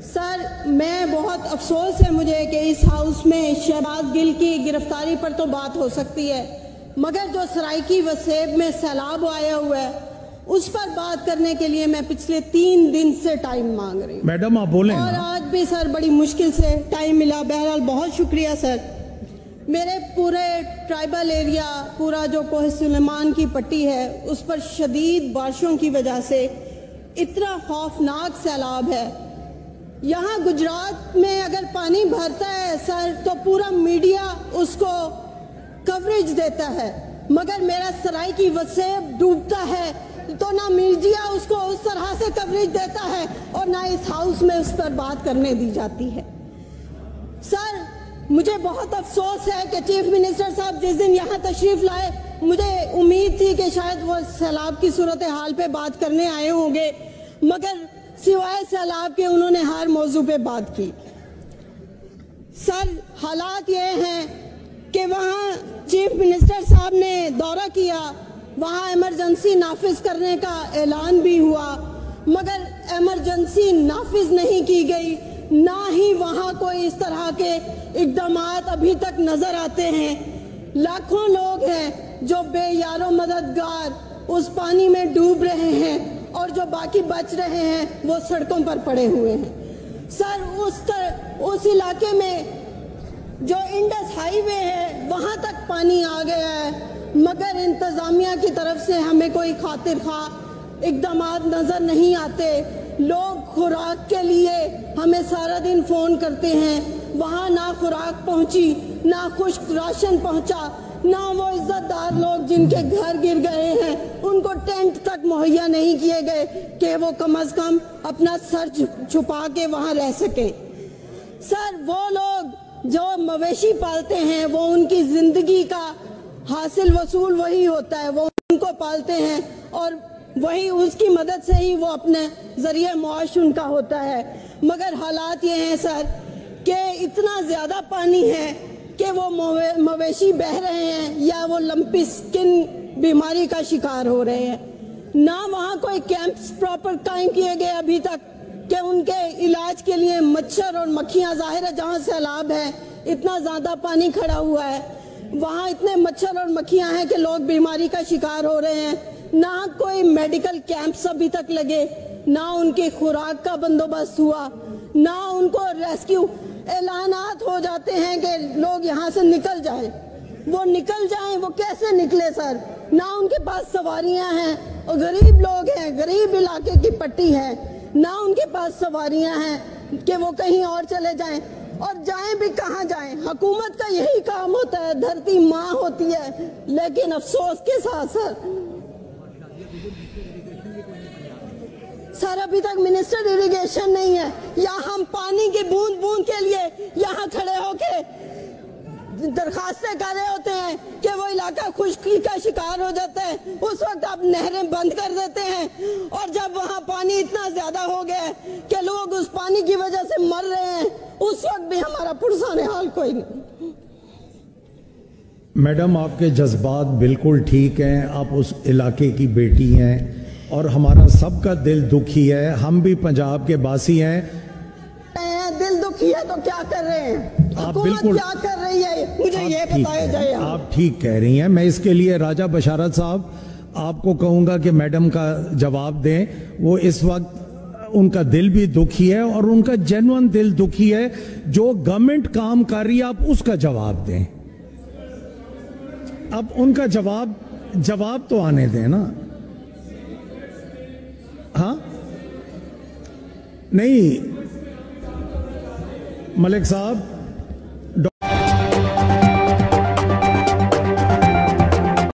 Sir, मैं बहुत अफसोस है मुझे कि इस हाउस में शहबाज गिल की गिरफ्तारी पर तो बात हो सकती है, मगर जो सराइकी वसेब में सैलाब आया हुआ है उस पर बात करने के लिए मैं पिछले 3 दिन से टाइम मांग रही हूँ। मैडम आप बोलें और आज भी सर बड़ी मुश्किल से टाइम मिला। बहरहाल बहुत शुक्रिया सर। मेरे पूरे ट्राइबल एरिया, पूरा जो कोह सुलेमान की पट्टी है, उस पर शदीद बारिशों की वजह से इतना खौफनाक सैलाब है। यहाँ गुजरात में अगर पानी भरता है सर तो पूरा मीडिया उसको कवरेज देता है, मगर मेरा सराइकी वसेब डूबता है तो ना मीडिया उसको उस तरह से कवरेज देता है और ना इस हाउस में उस पर बात करने दी जाती है। सर, मुझे बहुत अफसोस है कि चीफ मिनिस्टर साहब जिस दिन यहाँ तशरीफ लाए, मुझे उम्मीद थी कि शायद वो सैलाब की सूरत हाल पे बात करने आए होंगे, मगर सिवाय सैलाब के उन्होंने हर मौजू पे बात की। सर, हालात ये हैं कि वहाँ चीफ मिनिस्टर साहब ने दौरा किया, वहाँ इमरजेंसी नाफिज करने का ऐलान भी हुआ, मगर इमरजेंसी नाफिज नहीं की गई, ना ही वहाँ कोई इस तरह के इक़दामात अभी तक नजर आते हैं। लाखों लोग हैं जो बेयारो मददगार उस पानी में डूब रहे हैं और जो बाकी बच रहे हैं वो सड़कों पर पड़े हुए हैं। सर, उस इलाके में जो इंडस हाईवे है वहाँ तक पानी आ गया है, मगर इंतजामिया की तरफ से हमें कोई खातिर खा इक़दामात नजर नहीं आते। लोग खुराक के लिए हमें सारा दिन फोन करते हैं, वहाँ ना खुराक पहुंची, ना खुश्क राशन पहुंचा, ना वो इज्जतदार लोग जिनके घर गिर गए हैं उनको टेंट तक मुहैया नहीं किए गए कि वो कम से कम अपना सर छुपा के वहाँ रह सके। सर, वो लोग जो मवेशी पालते हैं वो उनकी जिंदगी का हासिल वसूल वही होता है, वो उनको पालते हैं और वही उसकी मदद से ही वो अपने जरिए मुआश उनका होता है। मगर हालात ये हैं सर कि इतना ज्यादा पानी है कि वो मवेशी बह रहे हैं या वो लंपी स्किन बीमारी का शिकार हो रहे हैं। ना वहाँ कोई कैंप्स प्रॉपर कायम किए गए अभी तक कि उनके इलाज के लिए मच्छर और मक्खियाँ, जाहिर है जहाँ सैलाब है इतना ज्यादा पानी खड़ा हुआ है, वहाँ इतने मच्छर और मक्खियाँ हैं कि लोग बीमारी का शिकार हो रहे हैं। ना कोई मेडिकल कैंप्स अभी तक लगे, ना उनकी खुराक का बंदोबस्त हुआ, ना उनको रेस्क्यू। ऐलानात हो जाते हैं कि लोग यहाँ से निकल जाएं, वो निकल जाएं, वो कैसे निकले सर? ना उनके पास सवारियाँ हैं और गरीब लोग हैं, गरीब इलाके की पट्टी है, ना उनके पास सवारियाँ हैं कि वो कहीं और चले जाएं, और जाएं भी कहाँ जाएं? हुकूमत का यही काम होता है, धरती माँ होती है, लेकिन अफसोस के साथ सर अभी तक मिनिस्टर इरिगेशन नहीं है, या हम पानी की बूंद बूंद के लिए यहाँ खड़े होके दरखास्तें कर रहे होते हैं कि वो इलाका खुश्की का शिकार हो जाता है, उस वक्त आप नहरें बंद कर देते हैं, और जब वहाँ पानी इतना ज्यादा हो गया कि लोग उस पानी की वजह से मर रहे हैं, उस वक्त भी हमारा पुरसाने हाल कोई नहीं। मैडम, आपके जज्बात बिल्कुल ठीक हैं, आप उस इलाके की बेटी हैं और हमारा सबका दिल दुखी है। हम भी पंजाब के बासी हैं। दिल दुखी है तो क्या कर रहे हैं? आप बिल्कुल क्या कर रही है, मुझे ये बताया जाए। आप ठीक कह रही हैं। मैं इसके लिए राजा बशारत साहब आपको कहूंगा कि मैडम का जवाब दें। वो इस वक्त उनका दिल भी दुखी है और उनका जेन्युइन दिल दुखी है। जो गवर्नमेंट काम कर रही है आप उसका जवाब दें। अब उनका जवाब तो आने दें ना। हाँ, नहीं मलिक साहब,